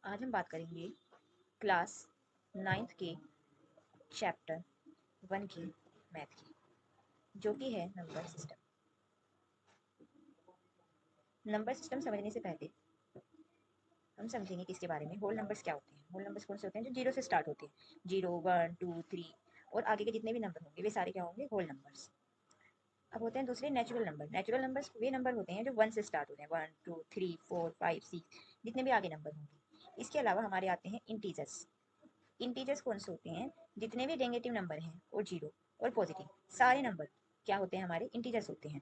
आज हम बात करेंगे क्लास 9th के चैप्टर 1 की मैथ की, जो कि है नंबर सिस्टम। नंबर सिस्टम समझने से पहले हम समझेंगे कि इसके बारे में होल नंबर्स क्या होते हैं। होल नंबर्स कौन से होते हैं? जो जीरो से स्टार्ट होते हैं। 0, 1, 2, 3 और आगे के जितने भी नंबर होंगे वे सारे क्या होंगे? Whole numbers. अब होते हैं दूसरे नेचुरल नंबर। नेचुरल नंबर्स वे नंबर होते हैं जो 1 से स्टार्ट होते हैं। 1, 2, 3, 4, 5, 6 जितने भी आगे नंबर होंगे। इसके अलावा हमारे आते हैं इंटीजर्स। इंटीजर्स कौन से होते हैं? जितने भी नेगेटिव नंबर हैं और जीरो और पॉजिटिव सारे नंबर क्या होते हैं? हमारे इंटीजर्स होते हैं।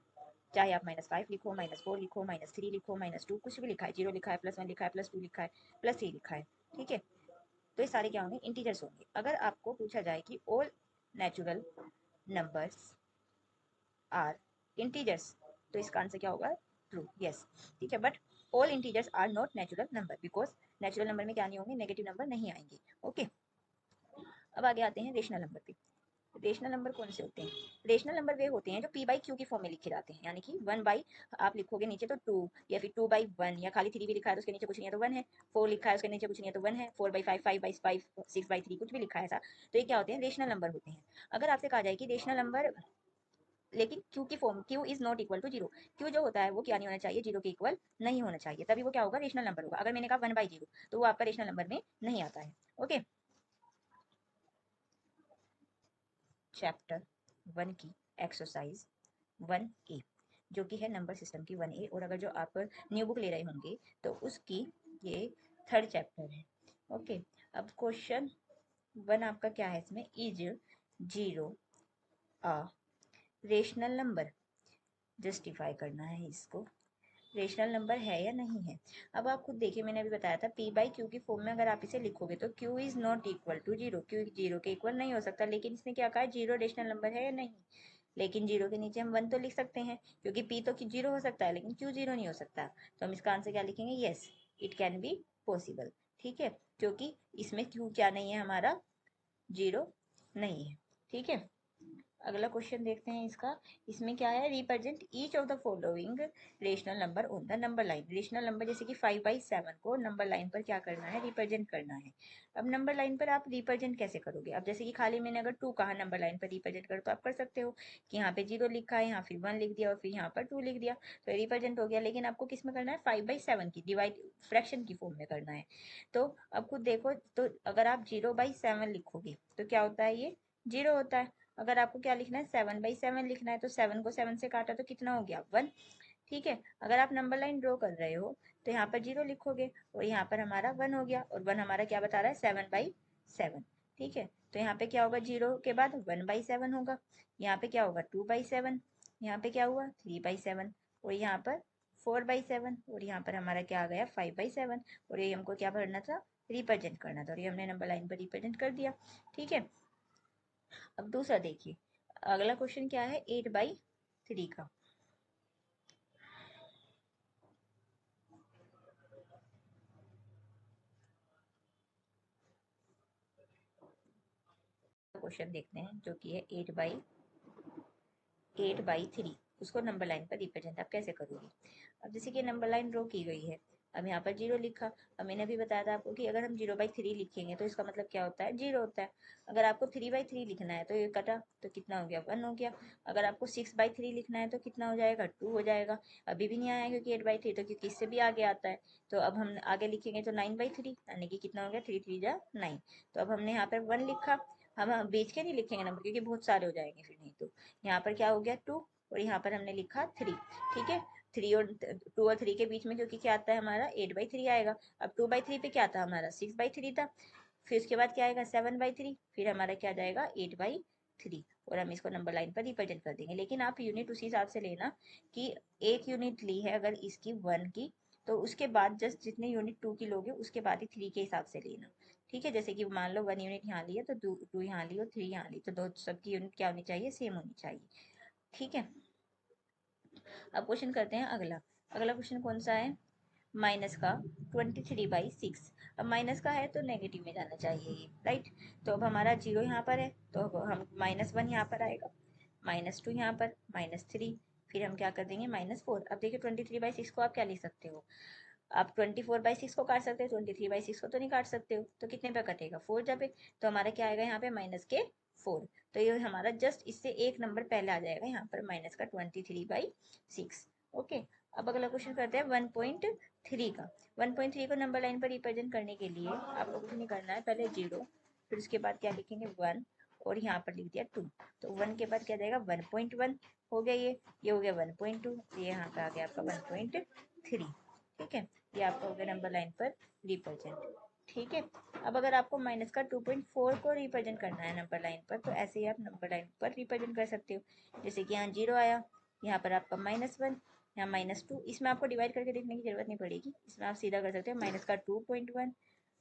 चाहे आप -5 लिखो, -4 लिखो, -3 लिखो, -2 कुछ भी लिखा है, 0 लिखा है, +1 लिखा है, +2 लिखा है, +3 लिखा है, ठीक है। तो ये सारे क्या होंगे? इंटीजर्स होंगे। अगर आपको पूछा जाए कि all natural numbers are integers, तो इसका आंसर क्या होगा? ट्रू, यस, ठीक है। But all integers are not natural number, because natural number में क्या नहीं होंगे? नेगेटिव नंबर नहीं आएंगे। ओके, अब आगे आते हैं रेशनल नंबर पे। रेशनल नंबर कौन से होते हैं? रेशनल नंबर वे होते हैं जो p बाई क्यू की फॉर्म में लिखे जाते हैं, यानी कि 1 बाई आप लिखोगे नीचे तो 2, या फिर 2 बाई 1, या खाली 3 भी लिखा है तो उसके नीचे कुछ नहीं है तो 1 है, 4 लिखा है उसके नीचे कुछ नहीं है तो 1 है, 4 बाई 5, 5 बाई 5, 6 बाई 3 कुछ भी लिखा है ऐसा, तो ये क्या होते हैं? रेशनल नंबर होते हैं। अगर आपसे कहा जाए कि रेशनल नंबर लेकिन क्यू की form, q is not equal to zero, q जो होता है वो क्या नहीं होना चाहिए? जीरो के इक्वल नहीं होना चाहिए, तभी वो क्या होगा? रेशनल नंबर होगा। अगर मैंने कहा 1 बाई जीरो तो वो आपका रेशनल नंबर में नहीं आता है। ओके, चैप्टर 1 की एक्सरसाइज 1A, जो कि है नंबर सिस्टम की 1A, और अगर जो आप न्यू बुक ले रहे होंगे तो उसकी ये 3rd चैप्टर है। ओके, अब क्वेश्चन 1 आपका क्या है? इसमें is zero a rational number, justify करना है इसको, रेशनल नंबर है या नहीं है। अब आप खुद देखिए, मैंने अभी बताया था p बाई क्यू की फॉर्म में अगर आप इसे लिखोगे तो q is not equal to zero, q zero के इक्वल नहीं हो सकता। लेकिन इसने क्या कहा? जीरो रेशनल नंबर है या नहीं। लेकिन जीरो के नीचे हम 1 तो लिख सकते हैं, क्योंकि p तो जीरो हो सकता है लेकिन q जीरो नहीं हो सकता। तो हम इसका आंसर क्या लिखेंगे? Yes, it can be possible, ठीक है, क्योंकि इसमें q क्या नहीं है? हमारा जीरो नहीं है, ठीक है। अगला क्वेश्चन देखते हैं इसका। इसमें क्या है? Represent each of the following rational number on the number line. Rational number जैसे कि 5/7 को नंबर लाइन पर क्या करना है? रिप्रेजेंट करना है। अब नंबर लाइन पर आप रिप्रेजेंट कैसे करोगे? अब जैसे कि खाली मैंने अगर 2 कहा नंबर लाइन पर रिप्रेजेंट करो, तो आप कर सकते हो कि यहाँ पे 0 लिखा है, यहाँ फिर 1 लिख दिया और फिर यहाँ पर 2 लिख दिया, तो रिप्रेजेंट हो गया। लेकिन आपको किस में करना है? 5/7 की डिवाइड फ्रैक्शन की फॉर्म में करना है। तो अब खुद देखो, तो अगर आप 0/7 लिखोगे तो क्या होता है? ये 0 होता है। अगर आपको क्या लिखना है? 7/7 लिखना है, तो 7 को 7 से काटा तो कितना हो गया? 1, ठीक है। अगर आप नंबर लाइन ड्रॉ कर रहे हो तो यहाँ पर 0 लिखोगे और यहाँ पर हमारा 1 हो गया, और 1 हमारा क्या बता रहा है? 7/7, ठीक है। तो यहाँ पे क्या होगा? 0 के बाद 1/7 होगा, यहाँ पे क्या होगा? 2/7, यहाँ पे क्या हुआ? 3/7, और यहाँ पर 4/7, और यहाँ पर हमारा क्या आ गया? 5/7, और ये हमको क्या भरना था? रिप्रेजेंट करना था, और ये हमने नंबर लाइन पर रिप्रेजेंट कर दिया, ठीक है। अब दूसरा देखिए, अगला क्वेश्चन क्या है? 8/3 का। क्वेश्चन देखते हैं जो कि है 8/3, उसको नंबर लाइन पर रिप्रेजेंट आप कैसे करोगे? अब जैसे कि नंबर लाइन ड्रॉ की गई है, अब यहाँ पर 0 लिखा। अब मैंने अभी बताया था आपको कि अगर हम 0/3 लिखेंगे तो इसका मतलब क्या होता है? 0 होता है। अगर आपको 3/3 लिखना है तो ये कटा तो कितना हो गया? 1 हो गया। अगर आपको 6/3 लिखना है तो कितना हो जाएगा? 2 हो जाएगा। अभी भी नहीं आया क्योंकि 8/3, तो क्योंकि इससे भी आगे आता है, तो अब हम आगे लिखेंगे तो 9/3, यानी कि कितना हो गया? 3 3 जा 9। तो अब हमने यहाँ पर 1 लिखा, हम बेच के नहीं लिखेंगे नंबर, क्योंकि बहुत सारे हो जाएंगे फिर, नहीं तो यहाँ पर क्या हो गया? 2, और यहाँ पर हमने लिखा 3, ठीक है। 3 और 2 और 3 के बीच में क्योंकि क्या आता है हमारा? 8/3 आएगा। अब 2/3 पे क्या था हमारा? 6/3 था। फिर उसके बाद क्या आएगा? 7/3, फिर हमारा क्या जाएगा? 8/3, और हम इसको नंबर लाइन पर रिप्रेजेंट कर देंगे। लेकिन आप यूनिट उसी हिसाब से लेना कि एक यूनिट ली है अगर इसकी 1 की, तो उसके बाद जस्ट जितने यूनिट 2 की लोगे उसके बाद ही 3 के हिसाब से लेना, ठीक है। जैसे कि मान लो 1 यूनिट यहाँ ली है तो 2 यहाँ ली और 3 यहाँ ली, तो दो सबकी यूनिट क्या होनी चाहिए? सेम होनी चाहिए, ठीक है। अब क्वेश्चन करते हैं अगला। अगला क्वेश्चन कौन सा है? माइनस का 23/6। अब माइनस का है तो नेगेटिव में जाना चाहिए ये, राइट। तो अब हमारा 0 यहाँ पर है तो अब हम -1 यहाँ पर आएगा, -2 यहाँ पर, -3, फिर हम क्या कर देंगे? -4। अब देखिए 23/6 को आप क्या लिख सकते हो? आप 24/6 को काट सकते हो, 23/6 को तो नहीं काट सकते हो, तो कितने पे कटेगा 4 जब पे, तो हमारा क्या आएगा यहाँ पे -4। तो ये हमारा जस्ट इससे एक नंबर पहले आ जाएगा यहाँ पर -23/6। ओके, अब अगला क्वेश्चन करते हैं 1.3 का। 1.3 को नंबर लाइन पर रिप्रेजेंट करने के लिए आपको कुछ नहीं करना है, पहले 0, फिर उसके बाद क्या लिखेंगे 1, और यहाँ पर लिख दिया 2। तो 1 के बाद क्या जाएगा 1.1 हो गया, ये हो गया 1.2, ये यहाँ पे आ गया आपका 1.3। ठीक है, ये आपका हो गया नंबर लाइन पर रिप्रेजेंट। ठीक है, अब अगर आपको माइनस का 2.4 को रिप्रेजेंट करना है नंबर लाइन पर, तो ऐसे ही आप नंबर लाइन पर रिप्रेजेंट कर सकते हो। जैसे कि यहाँ 0 आया, यहाँ पर आपका -1, यहाँ -2, इसमें आपको डिवाइड करके देखने की जरूरत नहीं पड़ेगी, इसमें आप सीधा कर सकते हो माइनस का 2.1,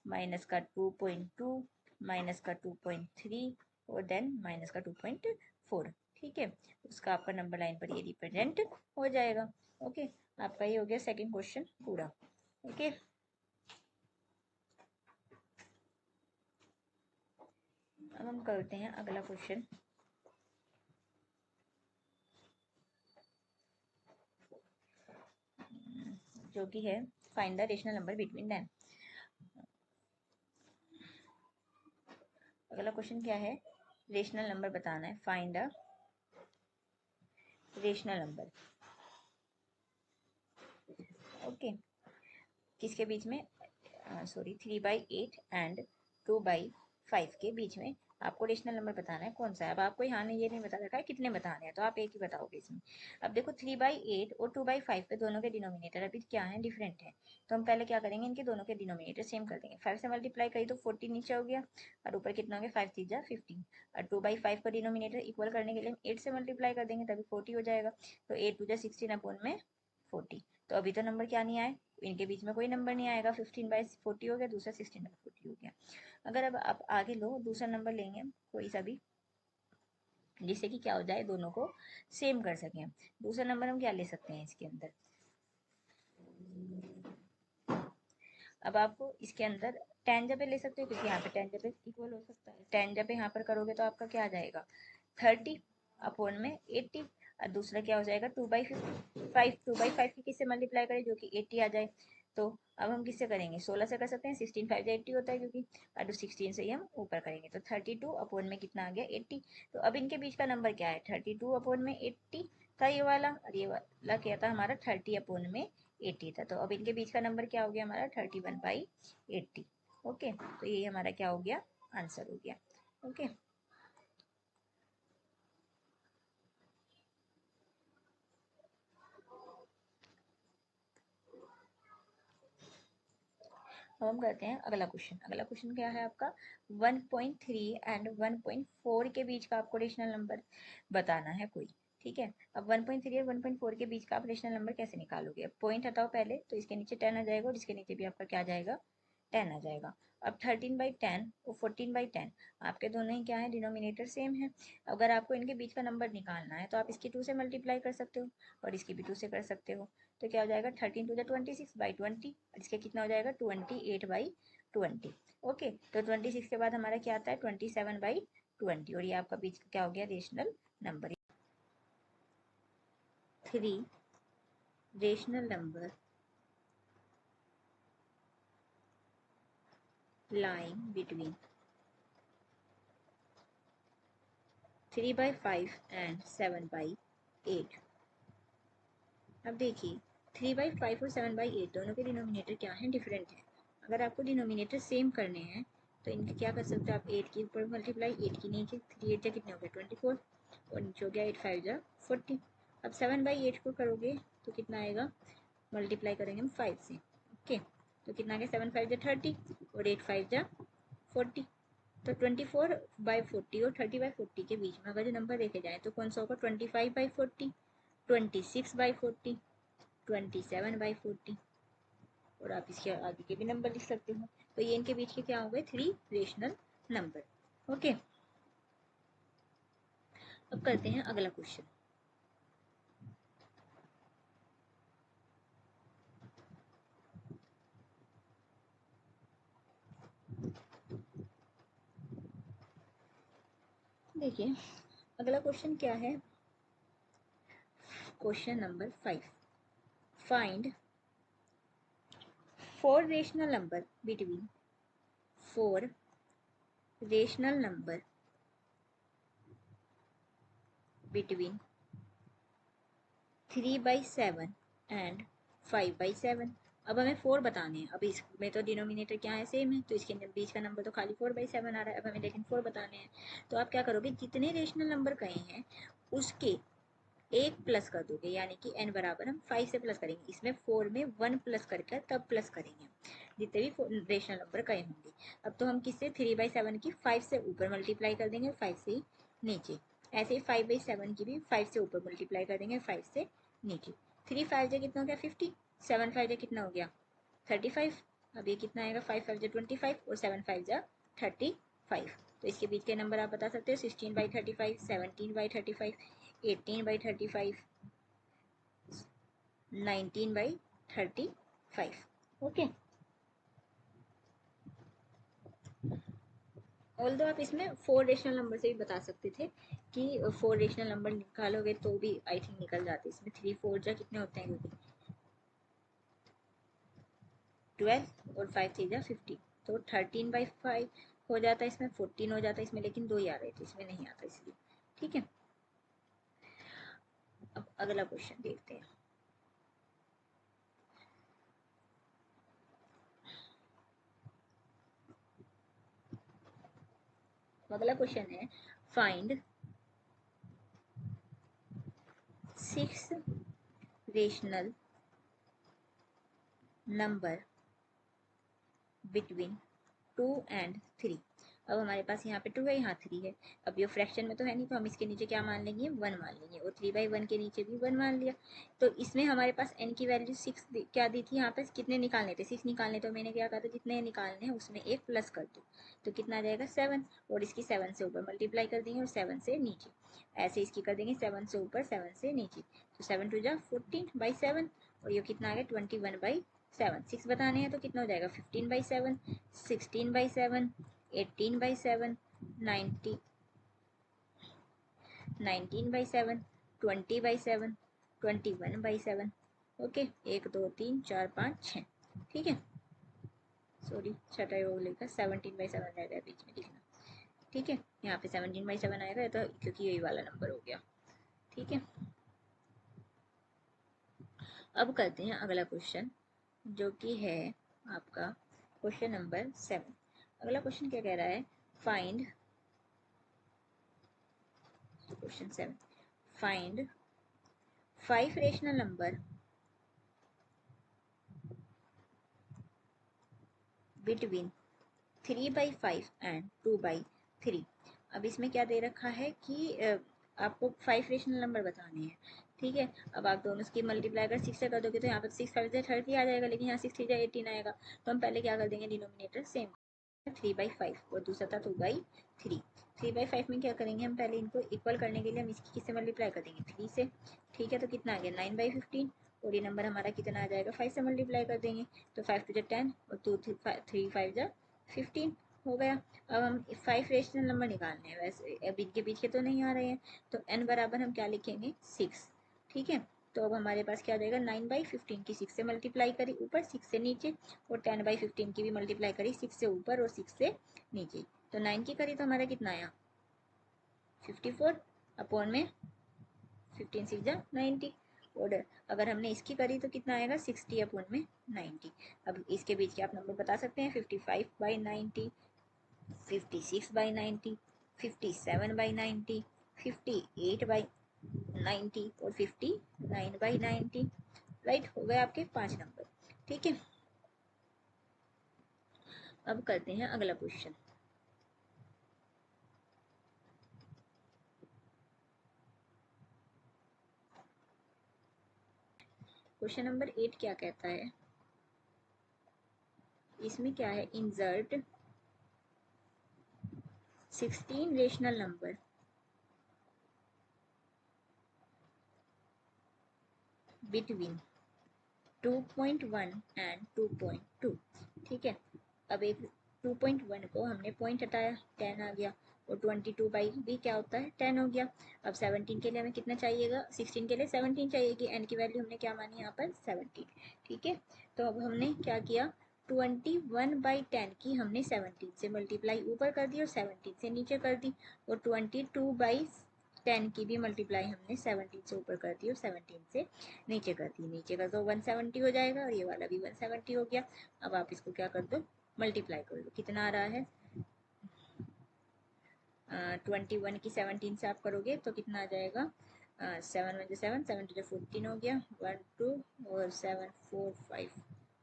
माइनस का 2.2, माइनस का 2.3, और देन माइनस का 2.4। ठीक है, उसका आपका नंबर लाइन पर ये रिप्रेजेंट हो जाएगा। ओके, आपका ये हो गया सेकंड क्वेश्चन पूरा। ओके, अब हम करते हैं अगला क्वेश्चन। जो कि है find the rational number between them. अगला क्वेश्चन क्या है, रेशनल नंबर बताना है, find the rational number. Okay, किसके बीच में, सॉरी 3/8 एंड 2/5 के बीच में आपको रेशनल नंबर बताना है कौन सा है। अब आपको यहाँ ने ये नहीं बता रखा है कितने बताने हैं, तो आप एक ही बताओगे इसमें। अब देखो 3/8 और 2/5 पे दोनों के डिनोमिनेटर अभी क्या है, डिफरेंट है, तो हम पहले क्या करेंगे, इनके दोनों के डिनोमिनेटर सेम कर देंगे। 5 से मल्टीप्लाई करी तो 40 नीचे हो गया, और ऊपर कितना हो गया 5 3 जा 15, और 2/5 का डिनोमिनेटर इक्वल करने के लिए हम 8 से मल्टीप्लाई कर देंगे, तभी 40 हो जाएगा। तो 8 2 जा 16 अपॉन में 40। तो अभी तो नंबर क्या नहीं आए, इनके बीच में कोई नंबर नहीं आएगा, 15/40 हो गया, दूसरा 16/40 हो गया। अगर अब आप आगे लो, दूसरा नंबर लेंगे कोई सा भी, जिससे कि क्या हो जाए, दोनों को सेम कर सकें। दूसरा नंबर हम क्या ले सकते हैं इसके अंदर, अब आपको इसके अंदर 10 जब ले सकते हो, क्योंकि यहाँ पे 10 जब इक्वल हो सकता है। 10 जब यहाँ पर करोगे तो आपका क्या आ जाएगा 30 अपॉन में 80, और दूसरा क्या हो जाएगा 2/5, 2/5 की किससे मल्टीप्लाई करें जो कि 80 आ जाए। तो अब हम किससे करेंगे, 16 से कर सकते हैं, 16 5 80 होता है, क्योंकि और 16 से ही हम ऊपर करेंगे, तो 32 अपॉन में कितना आ गया 80। तो अब इनके बीच का नंबर क्या है, 32 अपॉन में 80 था ये वाला, और ये वाला क्या था हमारा 30 अपॉन में 80 था। तो अब इनके बीच का नंबर क्या हो गया हमारा 31/80। ओके, तो ये हमारा क्या हो गया, आंसर हो गया। ओके, अब हम करते हैं अगला क्वेश्चन। अगला क्वेश्चन क्या है आपका, 1.3 एंड 1.4 के बीच का आपको रेशनल नंबर बताना है कोई। ठीक है, अब 1.3 और 1.4 के बीच का आप रेशनल नंबर कैसे निकालोगे, अब पॉइंट हटाओ पहले, तो इसके नीचे 10 आ जाएगा, और इसके नीचे भी आपका क्या आ जाएगा 10 आ जाएगा। अब 13/10 और 14/10 आपके दोनों ही क्या है, डिनोमिनेटर सेम है। अगर आपको इनके बीच का नंबर निकालना है, तो आप इसकी 2 से मल्टीप्लाई कर सकते हो, और इसकी भी 2 से कर सकते हो। तो क्या हो जाएगा 13 2 26/20, और इसका कितना हो जाएगा 28/20। ओके, तो 26 के बाद हमारा क्या आता है 27/20, और ये आपका बीच का क्या हो गया rational number. 3 rational number lying between 3/5 and 7/8। अब देखिए 3/5 और 7/8 दोनों के डिनोमिनेटर क्या हैं, डिफरेंट है। अगर आपको डिनोमिनेटर सेम करने हैं, तो इनके क्या कर सकते हो आप, 8 के ऊपर मल्टीप्लाई, 8 की नीचे, 3 8 जा कितने हो गए 24, और नीचे हो गया 8 5 जा 40। अब 7/8 को करोगे तो कितना आएगा, मल्टीप्लाई करेंगे हम 5 से। ओके, तो कितना आ गया 7 5 जा 30, और 8 5 जा 40। तो 24/40 और 30/40 के बीच में अगर जो नंबर देखे जाए, तो कौन सा होगा 25/40, 26/40, 27/40, और आप इसके आगे के भी नंबर लिख सकते हो। तो ये इनके बीच के क्या हो गए 3 रेशनल नंबर। ओके, अब करते हैं अगला क्वेश्चन। देखिए अगला क्वेश्चन क्या है, question number 5, find 4 rational number between 4 rational number between 3/7 and 5/7। अब हमें 4 बताने हैं। अब इसमें तो डिनोमिनेटर क्या है, सेम है, तो इसके बीच का नंबर तो खाली 4/7 आ रहा है। अब हमें लेकिन 4 बताने हैं, तो आप क्या करोगे, जितने रेशनल नंबर कहे हैं उसके एक प्लस कर दोगे, यानी कि n बराबर हम 5 से प्लस करेंगे। इसमें 4 में 1 प्लस करके तब प्लस करेंगे जितने भी रेशनल नंबर कहे होंगे। अब तो हम किससे 3/7 की 5 से ऊपर मल्टीप्लाई कर देंगे, 5 से नीचे। ऐसे ही 5/7 की भी 5 से ऊपर मल्टीप्लाई कर देंगे, 5 से नीचे। 3 5 जा कितना हो गया 50, 7 5 जा कितना हो गया 35। अब ये कितना आएगा, 5 5 जा 25 और 7 5 जा 35। तो इसके बीच के नंबर आप बता सकते हो, 16/35, 17/35, 18/35, 19/35। ओके। ऑल्दो आप इसमें 4 रेशनल नंबर से भी बता सकते थे कि 4 रेशनल नंबर निकालोगे तो भी आई थिंक निकल जाते। इसमें 3 4 जा कितने होते हैं, क्योंकि 12 और 5 3 जा 50, तो 13/5 हो जाता है। इसमें 14 हो जाता है इसमें, लेकिन 2 ही आ रहे थे, इसमें नहीं आता इसलिए। ठीक है, अब अगला क्वेश्चन देखते हैं। अगला क्वेश्चन है, find 6 rational number between 2 and 3। अब हमारे पास यहाँ पे 2 है, यहाँ 3 है। अब ये फ्रैक्शन में तो है नहीं, तो हम इसके नीचे क्या मान लेंगे, 1 मान लेंगे, और 3/1 के नीचे भी 1 मान लिया। तो इसमें हमारे पास n की वैल्यू 6 क्या दी थी, यहाँ पे कितने निकालने थे, 6 निकालने। तो मैंने क्या कहा था, जितने निकालने हैं उसमें एक प्लस कर दो, तो कितना आ जाएगा 7, और इसकी 7 से ऊपर मल्टीप्लाई कर देंगे और 7 से नीचे। ऐसे इसकी कर देंगे 7 से ऊपर 7 से नीचे, तो 7 2 जा 14/7, और ये कितना आ गया 21/7। 6 बताने हैं तो कितना हो जाएगा 15/7, 16/7, 18/7, 19/7, 20/7, 21/7। ओके, 1 2 3 4 5 6। ठीक है, सॉरी छठा योग लिखा, 17/7 रह गया बीच में लिखना। ठीक है, यहाँ पे 17/7 आएगा, तो क्योंकि यही वाला नंबर हो गया। ठीक है, अब करते हैं अगला क्वेश्चन, जो कि है आपका क्वेश्चन नंबर 7। अगला क्वेश्चन क्या कह रहा है, find question 7, find 5 rational number between 3/5 and 2/3। अब इसमें क्या दे रखा है कि आपको 5 रेशनल नंबर बताने हैं। ठीक है, अब आप दोनों की मल्टीप्लाई अगर 6 से कर दोगे तो यहाँ पर 6 5 30 आ जाएगा, लेकिन यहाँ 6 3 18 आएगा। तो हम पहले क्या कर देंगे, डिनोमिनेटर सेम 3/5 और दूसरा था 2/3। 3/5 में क्या करेंगे, हम पहले इनको इक्वल करने के लिए हम इसकी किससे मल्टीप्लाई कर देंगे 3 से। ठीक है, तो कितना आ गया 9/15, और ये नंबर हमारा कितना आ जाएगा 5 से मल्टीप्लाई कर देंगे, तो 5 2 10 और 2 3 5 15 हो गया। अब हम 5 रेशनल नंबर निकालने हैं, वैसे अब इनके पीछे तो नहीं आ रहे हैं, तो n बराबर हम क्या लिखेंगे 6। ठीक है, तो अब हमारे पास क्या आ जाएगा 9/15 की 6 से मल्टीप्लाई करी ऊपर 6 से नीचे, और 10/15 की भी मल्टीप्लाई करी 6 से ऊपर और 6 से नीचे, तो 9 की करी तो हमारा कितना आया 54 अपॉन में 15 6 जा 90, और अगर हमने इसकी करी तो कितना आएगा 60 अपॉन में 90। अब इसके बीच के आप नंबर बता सकते हैं, 55/90, 56/90, 57/90, 58/90 और 59/90। राइट, हो गए आपके 5 नंबर। ठीक है, अब करते हैं अगला क्वेश्चन। क्वेश्चन नंबर 8 क्या कहता है, इसमें क्या है, insert 16 rational number between 2.1 and 2.2। ठीक है, अब एक 2.1 को हमने पॉइंट हटाया 10 आ गया, और 22 बाई भी क्या होता है 10 हो गया। अब 17 के लिए हमें कितना चाहिएगा, 16 के लिए 17 चाहिए, कि n की वैल्यू हमने क्या मानी यहाँ पर 17। ठीक है, तो अब हमने क्या किया, 21/10 की हमने 17 से मल्टीप्लाई ऊपर कर दी और 17 से नीचे कर दी, और 22/10 की भी मल्टीप्लाई हमने 17 से ऊपर कर दी और 17 से नीचे कर दी। नीचे का तो 170 हो जाएगा और ये वाला भी 170 हो गया। अब आप इसको क्या कर दो, मल्टीप्लाई कर लो। कितना आ रहा है, 21 की 17 से आप करोगे तो कितना आ जाएगा, 7 7 7 14 हो गया, 1 2 और 7 4 5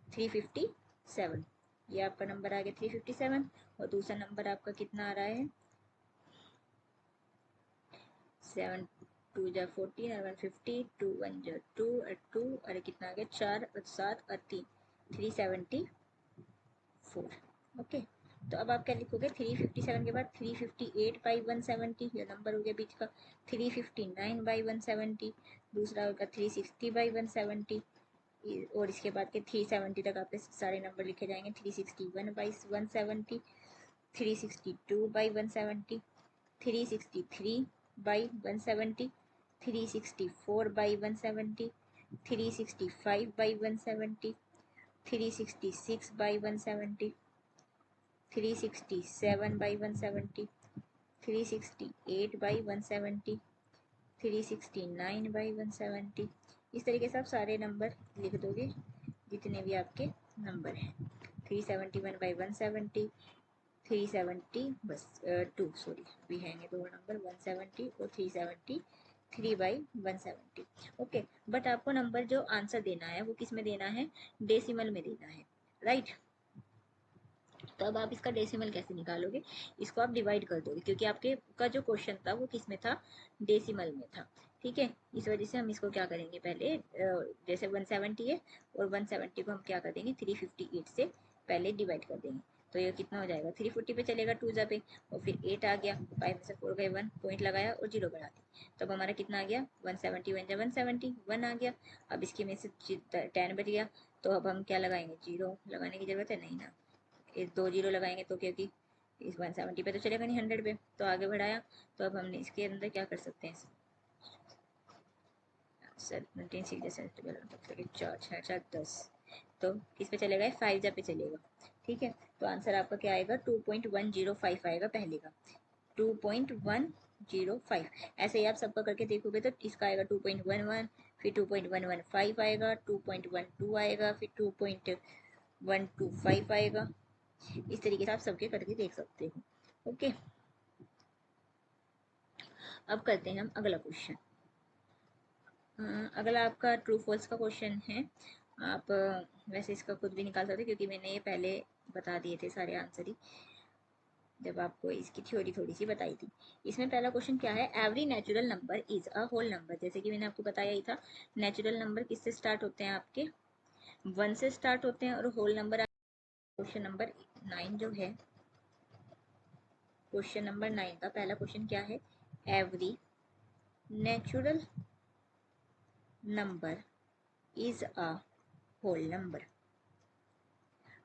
357। ये आपका नंबर आ गया 357। और दूसरा नंबर आपका कितना आ रहा है, 7 2 जा 14 और 150, 2 1 जा 2 और 2, अरे कितना आ गया, 4 और 7 और 3 374। ओके, तो अब आप क्या लिखोगे, 357 के बाद 358/170, ये नंबर हो गया बीच का, 359/170, दूसरा होगा 360/170, और इसके बाद के 370 तक आपके सारे नंबर लिखे जाएंगे। 361/170, 362/170, 363/170, 364/170, 365/170, 366/170, 367/170, 368/170, 369/170। इस तरीके से आप सारे नंबर लिख दोगे जितने भी आपके नंबर हैं। 371/170, 370 बस 2 सॉरी भी हैं दो नंबर, 170 और 373/170। ओके, बट आपको नंबर जो आंसर देना है वो किस में देना है, डेसिमल में देना है, राइट। तो अब आप इसका डेसिमल कैसे निकालोगे, इसको आप डिवाइड कर दोगे, क्योंकि आपके का जो क्वेश्चन था वो किस में था, डेसिमल में था। ठीक है, इस वजह से हम इसको क्या करेंगे, पहले जैसे 170 है और 170 को हम क्या कर देंगे, 358 से पहले डिवाइड कर देंगे। तो ये कितना हो जाएगा, 340 पे चलेगा 2 जा पे, और फिर 8 आ गया, 5 में से 4 गए 1, पॉइंट लगाया और 0 बढ़ा दी। तो अब हमारा कितना आ गया, 170 1 170 1 आ गया। अब इसके में से 10 बच गया, तो अब हम क्या लगाएंगे, 0 लगाने की जरूरत है नहीं ना, इस 2 जीरो लगाएंगे तो, क्योंकि इस 170 पे तो चलेगा नहीं, 100 पे तो आगे बढ़ाया। तो अब हमने इसके अंदर क्या कर सकते हैं, 10, तो किस पे चलेगा, 5 जा पे चलेगा। ठीक है, तो आंसर आपका क्या आएगा, 2.105 आएगा पहले का, 2.105। ऐसे ही आप सबका करके देखोगे तो इसका आएगा 2.11, फिर 2.115 आएगा, 2.12 आएगा, फिर 2.125 आएगा। इस तरीके से आप सबके करके देख सकते हो। ओके, अब करते हैं हम अगला क्वेश्चन। अगला आपका ट्रू फॉल्स का क्वेश्चन है। आप वैसे इसका खुद भी निकाल सकते, क्योंकि मैंने ये पहले बता दिए थे सारे आंसर ही जब आपको इसकी थ्योरी थोड़ी सी बताई थी। इसमें पहला क्वेश्चन क्या है, every natural number is a whole number. जैसे कि मैंने आपको बताया ही था, नेचुरल नंबर किससे स्टार्ट होते हैं, आपके 1 से स्टार्ट होते हैं, और होल नंबर क्वेश्चन नंबर 9 जो है, क्वेश्चन नंबर 9 का पहला क्वेश्चन क्या है, every natural number is a whole number.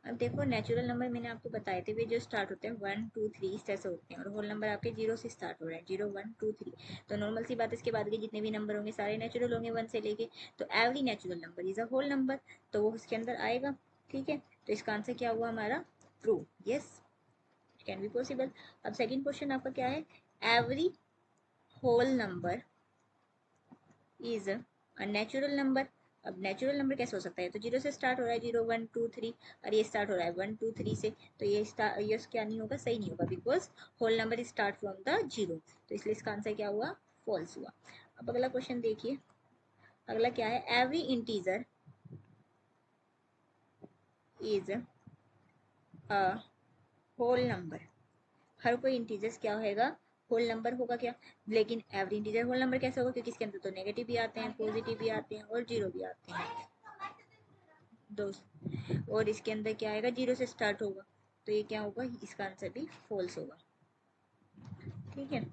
अब देखो, नेचुरल नंबर मैंने आपको बताए थे वे जो स्टार्ट होते हैं 1 2 3 इस तरह से होते हैं, और होल नंबर आपके 0 से स्टार्ट हो रहे हैं, 0 1 2 3। तो नॉर्मल सी बात है, इसके बाद के जितने भी नंबर होंगे सारे नेचुरल होंगे 1 से लेके। तो every natural number is a whole number, तो वो उसके अंदर आएगा। ठीक है, तो इसका आंसर क्या हुआ हमारा, true, yes, it can be possible. अब सेकेंड क्वेश्चन आपका क्या है, every whole number is a natural number. अब नेचुरल नंबर कैसे हो सकता है, तो 0 से स्टार्ट हो रहा है, 0 1 2 3, और ये स्टार्ट हो रहा है 1 2 3 से, तो ये क्या नहीं होगा, सही नहीं होगा, because whole number is start from the 0। तो इसलिए इसका आंसर क्या हुआ, फॉल्स हुआ। अब अगला क्वेश्चन देखिए, अगला क्या है, every integer is a whole number. हर कोई इंटीजर्स क्या होगा, होल नंबर होगा क्या। लेकिन एवरी इंटीजर होल नंबर कैसे होगा, क्योंकि इसके अंदर तो नेगेटिव भी आते हैं, पॉजिटिव भी आते हैं और 0 भी आते हैं दोस्त। और इसके अंदर क्या आएगा, 0 से स्टार्ट होगा, तो ये क्या होगा, इसका आंसर भी फॉल्स होगा। ठीक है,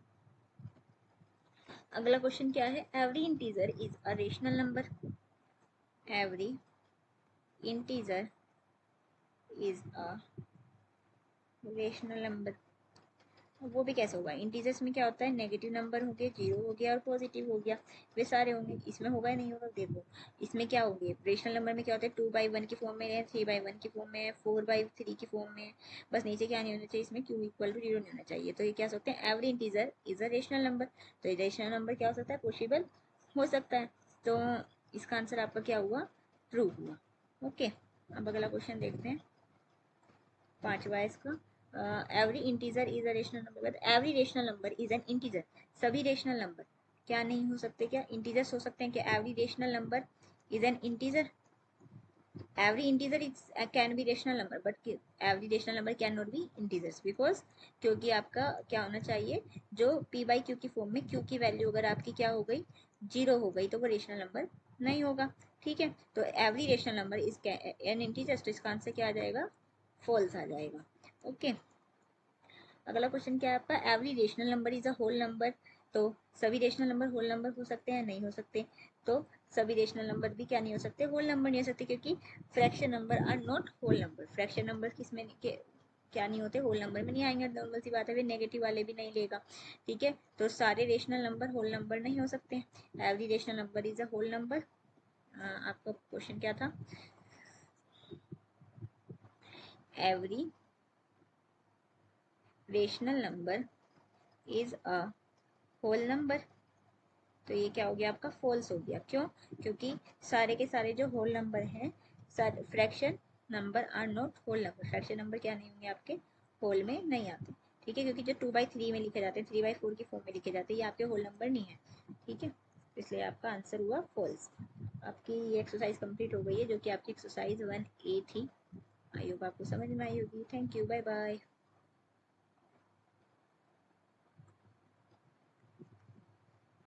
अगला क्वेश्चन क्या है, every integer is a rational number. Every integer is a rational number. वो भी कैसे होगा? इंटीजर्स में क्या होता है, नेगेटिव नंबर हो गए, जीरो हो गया और पॉजिटिव हो गया, वे सारे होंगे। इसमें होगा या नहीं होगा? देखो इसमें क्या होगी, रेशनल नंबर में क्या होता है, 2/1 की फॉर्म में है, 3/1 की फॉर्म में है, 4/3 की फॉर्म में है। बस नीचे क्या नहीं होना चाहिए, इसमें क्यू इक्वल टू जीरो नहीं होना चाहिए। तो ये क्या सोचते हैं, every integer is a rational number. तो ये रेशनल नंबर क्या हो सकता है, पॉसिबल हो सकता है। तो इसका आंसर आपका क्या हुआ, ट्रू हुआ। ओके, अब अगला क्वेश्चन देखते हैं, पांचवा है इसका। Every integer is a rational number, every rational number is an integer. सभी रेशनल नंबर क्या नहीं हो सकते, क्या इंटीजर्स हो सकते हैं? क्या every rational number is an integer? every integer is can be rational number but every rational number cannot be integers because क्योंकि आपका क्या होना चाहिए, जो p बाई क्यू की फॉर्म में q की वैल्यू अगर आपकी क्या हो गई, जीरो हो गई, तो वो रेशनल नंबर नहीं होगा। ठीक है, तो every rational number is an integer, तो इसका आंसर क्या आ जाएगा, फॉल्स आ जाएगा। ओके, अगला क्वेश्चन क्या है आपका, every rational number is a whole number. तो सभी रेशनल नंबर होल नंबर हो सकते हैं, नहीं हो सकते। तो सभी रेशनल नंबर भी क्या नहीं हो सकते, होल नंबर नहीं हो सकते, क्योंकि fraction number are not whole number. Fraction number किसमें क्या नहीं होते, होल नंबर में नहीं आएंगे, नॉर्मल सी बात है, वे नेगेटिव वाले भी नहीं लेगा। ठीक है, तो सारे रेशनल नंबर होल नंबर नहीं हो सकते। Every rational number is a whole number. आपका क्वेश्चन क्या था, every rational number is a whole number. तो ये क्या हो गया आपका, फॉल्स हो गया। क्यों? क्योंकि सारे के सारे जो होल नंबर हैं, सारे fraction number are not whole number. Fraction number क्या नहीं होंगे आपके, होल में नहीं आते। ठीक है, क्योंकि जो 2/3 में लिखे जाते हैं, 3/4 की फॉर्म में लिखे जाते हैं, ये आपके होल नंबर नहीं है। ठीक है, इसलिए आपका आंसर हुआ फॉल्स। आपकी ये एक्सरसाइज कंप्लीट हो गई है, जो कि आपकी एक्सरसाइज 1A थी। आई होप आपको समझ में आई होगी। Thank you, bye bye.